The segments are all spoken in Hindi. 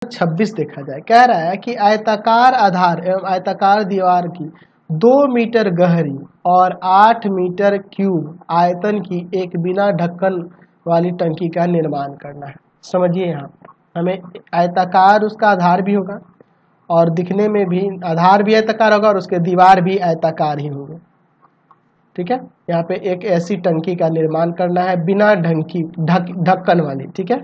26 देखा जाए, कह रहा है कि आयताकार आधार एवं आयताकार दीवार की 2 मीटर गहरी और 8 मीटर क्यूब आयतन की एक बिना ढक्कन वाली टंकी का निर्माण करना है। समझिए, यहाँ हमें आयताकार उसका आधार भी होगा और दिखने में भी आधार भी आयताकार होगा और उसके दीवार भी आयताकार ही होंगे। ठीक है, यहाँ पे एक ऐसी टंकी का निर्माण करना है बिना ढक्कन वाली। ठीक है,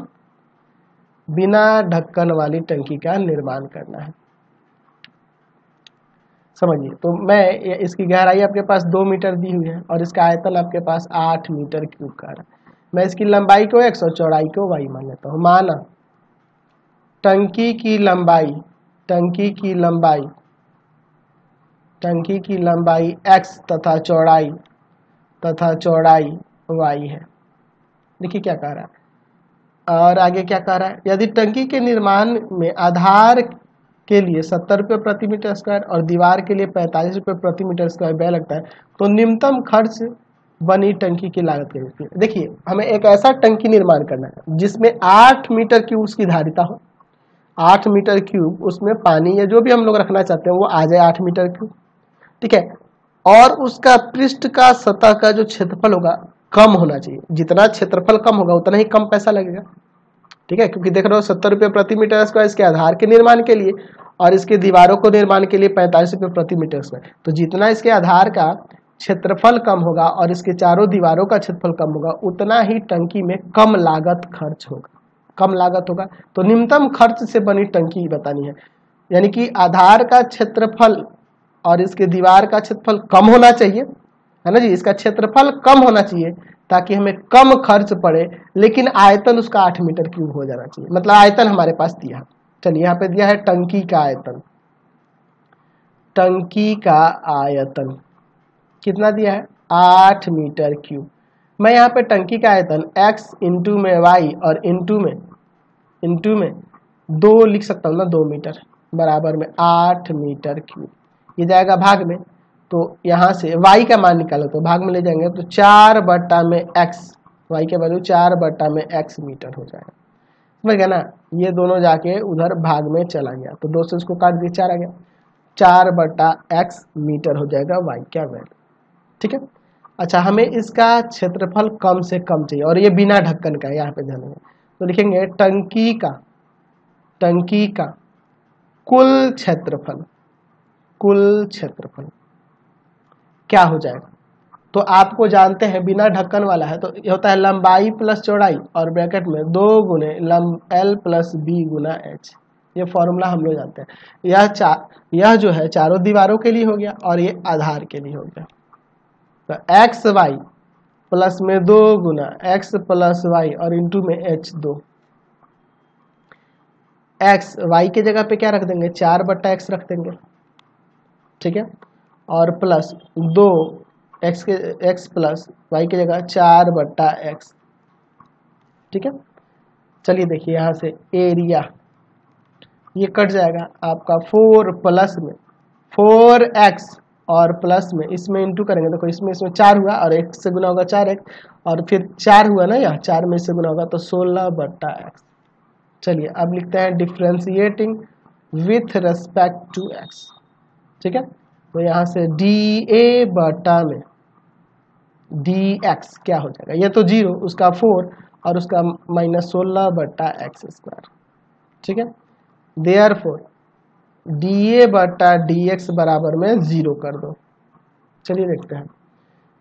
बिना ढक्कन वाली टंकी का निर्माण करना है। समझिए, तो मैं इसकी गहराई आपके पास 2 मीटर दी हुई है और इसका आयतन आपके पास 8 मीटर क्यूब का है। मैं इसकी लंबाई को x और चौड़ाई को y मान लेता हूँ। माना टंकी की लंबाई x तथा चौड़ाई y है। देखिए क्या कह रहा है और आगे क्या कह रहा है, यदि टंकी के निर्माण में आधार के लिए 70 रुपये प्रति मीटर स्क्वायर और दीवार के लिए 45 रुपये प्रति मीटर स्क्वायर व्यय लगता है तो न्यूनतम खर्च बनी टंकी की लागत कितनी है। देखिए, हमें एक ऐसा टंकी निर्माण करना है जिसमें 8 मीटर क्यूब उसकी धारिता हो। 8 मीटर क्यूब उसमें पानी या जो भी हम लोग रखना चाहते हैं वो आ जाए 8 मीटर क्यूब। ठीक है, और उसका पृष्ठ का सतह का जो क्षेत्रफल होगा कम होना चाहिए। जितना क्षेत्रफल कम होगा उतना ही कम पैसा लगेगा। ठीक है, क्योंकि देख रहे हो 70 रुपये प्रति मीटर स्क्वायर इसके आधार के निर्माण के लिए और इसके दीवारों को निर्माण के लिए 45 रुपये प्रति मीटर स्क्वायर। तो जितना इसके आधार का क्षेत्रफल कम होगा और इसके चारों दीवारों का क्षेत्रफल कम होगा उतना ही टंकी में कम लागत होगा। तो न्यूनतम खर्च से बनी टंकी बतानी है, यानी कि आधार का क्षेत्रफल और इसके दीवार का क्षेत्रफल कम होना चाहिए, है ना जी। इसका क्षेत्रफल कम होना चाहिए ताकि हमें कम खर्च पड़े, लेकिन आयतन उसका 8 मीटर क्यूब हो जाना चाहिए। मतलब आयतन हमारे पास दिया है। चलिए, यहाँ पे दिया है टंकी का आयतन कितना दिया है, 8 मीटर क्यूब। मैं यहाँ पे टंकी का आयतन x इंटू में y और इंटू में 2 लिख सकता हूँ ना, 2 मीटर बराबर में 8 मीटर क्यूब। ये जाएगा भाग में, तो यहाँ से y का मान निकालो तो भाग में ले जाएंगे तो 4 बटा में x, y के वैल्यू 4 बटा में x मीटर हो जाएगा। समझ गया ना। ये दोनों जाके उधर भाग में चला गया तो 2 से उसको काट दिया, 4 आ गया। 4 बटा x मीटर हो जाएगा y का वैल्यू। ठीक है, अच्छा, हमें इसका क्षेत्रफल कम से कम चाहिए और ये बिना ढक्कन का है। यहाँ पे ध्यान देंगे तो लिखेंगे टंकी का कुल क्षेत्रफल क्या हो जाएगा। तो आपको जानते हैं बिना ढक्कन वाला है तो ये होता है लंबाई प्लस चौड़ाई और ब्रैकेट में 2 गुने L प्लस B गुना H। ये फॉर्मूला हम लोग जानते हैं। यह जो है चारों दीवारों के लिए हो गया और ये आधार के लिए हो गया। तो एक्स वाई प्लस में 2 गुना x प्लस वाई और इंटू में h 2। x y के जगह पे क्या रख देंगे, 4 बट्टा x रख देंगे। ठीक है, और प्लस 2 x प्लस y की जगह 4 बट्टा x। ठीक है, चलिए देखिए यहाँ से एरिया ये कट जाएगा आपका 4 प्लस में 4x और प्लस में इसमें इंटू करेंगे देखो इसमें 4 हुआ और 1 से गुना होगा 4x और फिर 4 हुआ ना, यहाँ 4 में से गुना होगा तो 16 बट्टा x। चलिए अब लिखते हैं differentiating with respect to x। ठीक है, तो यहाँ से dA बटा में dx क्या हो जाएगा, ये तो 0 उसका 4 और उसका माइनस 16 बट्टा x स्क्वायर। ठीक है, देयरफॉर dA बटा dx बराबर में 0 कर दो। चलिए देखते हैं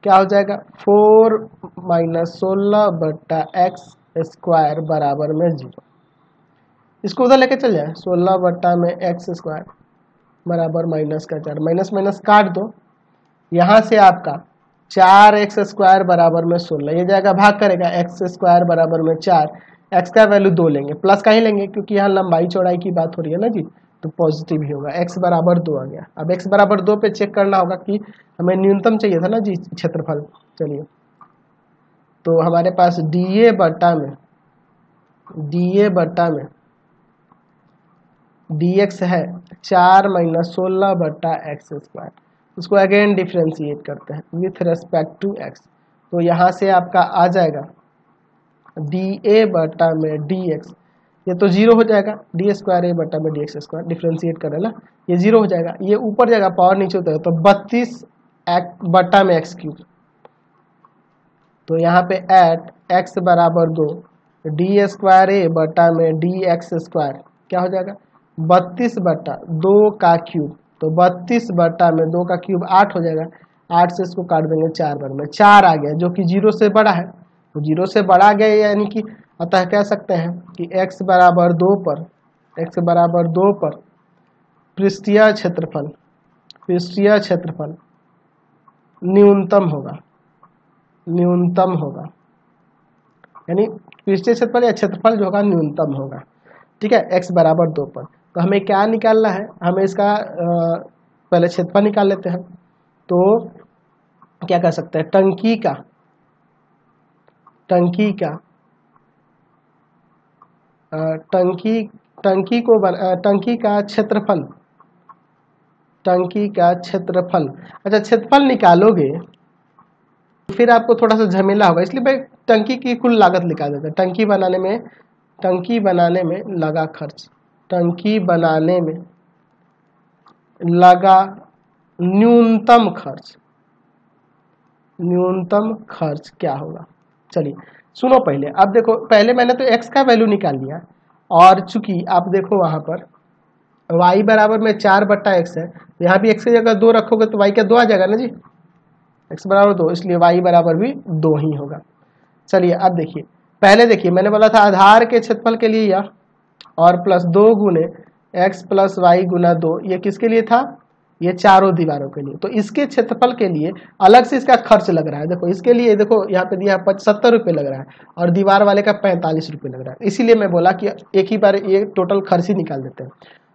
क्या हो जाएगा, 4 माइनस 16 बट्टा x स्क्वायर बराबर में 0। इसको उधर लेके चल जाए, 16 बट्टा में x स्क्वायर बराबर माइनस का 4, माइनस माइनस काट दो। यहाँ से आपका 4x स्क्वायर बराबर में 16, ये जाएगा भाग करेगा x स्क्वायर बराबर में 4, x का वैल्यू 2 लेंगे, प्लस का ही लेंगे क्योंकि यहाँ लंबाई चौड़ाई की बात हो रही है ना जी, तो पॉजिटिव ही होगा। x बराबर 2 आ गया। अब x बराबर 2 पे चेक करना होगा कि हमें न्यूनतम चाहिए था ना जी क्षेत्रफल। चलिए तो हमारे पास dA बटा में dx है 4 माइनस 16 बटा x स्क्वायर। इसको अगेन डिफ्रेंशिएट करते हैं विथ रेस्पेक्ट टू x। तो यहाँ से आपका आ जाएगा dA बटा में dx, ये तो जीरो हो जाएगा, डी स्क्वायर ए बटा में डी एक्स स्क्वायर डिफ्रेंशिएट कर रहे ना, ये जीरो हो जाएगा, ये ऊपर जाएगा पावर नीचे होता है तो 32 बटा में एक्स क्यूब। तो यहाँ पे एट एक्स बराबर 2 डी स्क्वायर ए बटा में डी एक्स स्क्वायर क्या हो जाएगा 32 बटा 2 का क्यूब। तो 32 बटा में 2 का क्यूब 8 हो जाएगा, 8 से इसको काट देंगे 4 बार में, 4 आ गया जो कि 0 से बड़ा है। तो 0 से बड़ा गया यानी कि अतः कह सकते हैं कि x बराबर 2 पर पृष्ठीय क्षेत्रफल न्यूनतम होगा, यानी पृष्ठीय क्षेत्रफल या क्षेत्रफल जो होगा न्यूनतम होगा। ठीक है, x बराबर 2 पर। तो हमें क्या निकालना है, हमें इसका पहले क्षेत्रफल निकाल लेते हैं। तो क्या कर सकते हैं, टंकी का क्षेत्रफल। अच्छा, क्षेत्रफल निकालोगे फिर आपको थोड़ा सा झमेला होगा, इसलिए भाई टंकी की कुल लागत निकाल देते हैं। टंकी बनाने में लगा खर्च, न्यूनतम खर्च क्या होगा। चलिए सुनो पहले, अब देखो पहले मैंने तो x का वैल्यू निकाल लिया, और चूंकि आप देखो वहां पर y बराबर में 4 बट्टा x है, यहाँ भी x की जगह 2 रखोगे तो y का 2 आ जाएगा ना जी, x बराबर 2, इसलिए y बराबर भी 2 ही होगा। चलिए अब देखिए, पहले देखिए मैंने बोला था आधार के क्षेत्रफल के लिए यह, और प्लस 2 गुने x प्लस वाई गुना 2, ये किसके लिए था, ये चारों दीवारों के लिए। तो इसके क्षेत्रफल के लिए अलग से इसका खर्च लग रहा है। देखो इसके लिए देखो यहाँ पे दिया 70 रुपये लग रहा है, और दीवार वाले का 45 रुपये लग रहा है। इसीलिए मैं बोला कि एक ही बार ये टोटल खर्च ही निकाल देते हैं।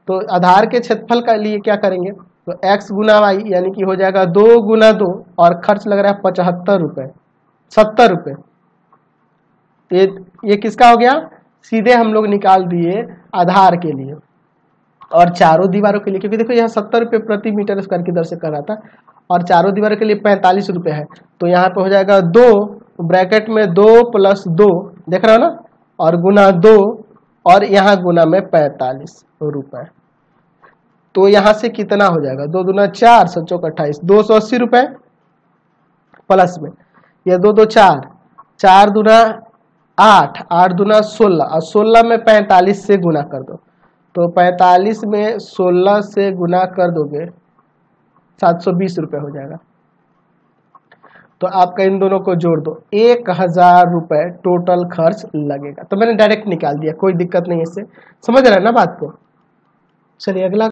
तो आधार के क्षेत्रफल के लिए क्या करेंगे, तो x गुना वाई यानी कि हो जाएगा 2 गुना 2, और खर्च लग रहा है 75 रुपये, 70 रुपये। ये किसका हो गया, सीधे हम लोग निकाल दिए आधार के लिए और चारों दीवारों के लिए, क्योंकि देखो यहाँ 70 रुपये प्रति मीटर स्क्वायर की दर से कर रहा था, और चारों दीवारों के लिए 45 रुपये है। तो यहाँ पे हो जाएगा 2 ब्रैकेट में 2 प्लस 2, देख रहे हो ना, और गुना 2, और यहाँ गुना में 45 रुपये। तो यहाँ से कितना हो जाएगा, 2 दूना 4, 7 चौक 28, 280 रुपये प्लस में ये 2 2 4, 4 दूना 8, 8 दूना 16, और 16 में 45 से गुना कर दो। तो 45 में 16 से गुना कर दोगे 720 रुपये हो जाएगा। तो आपका इन दोनों को जोड़ दो, 1000 रुपये टोटल खर्च लगेगा। तो मैंने डायरेक्ट निकाल दिया, कोई दिक्कत नहीं है इससे, समझ रहे हैं ना बात को। चलिए अगला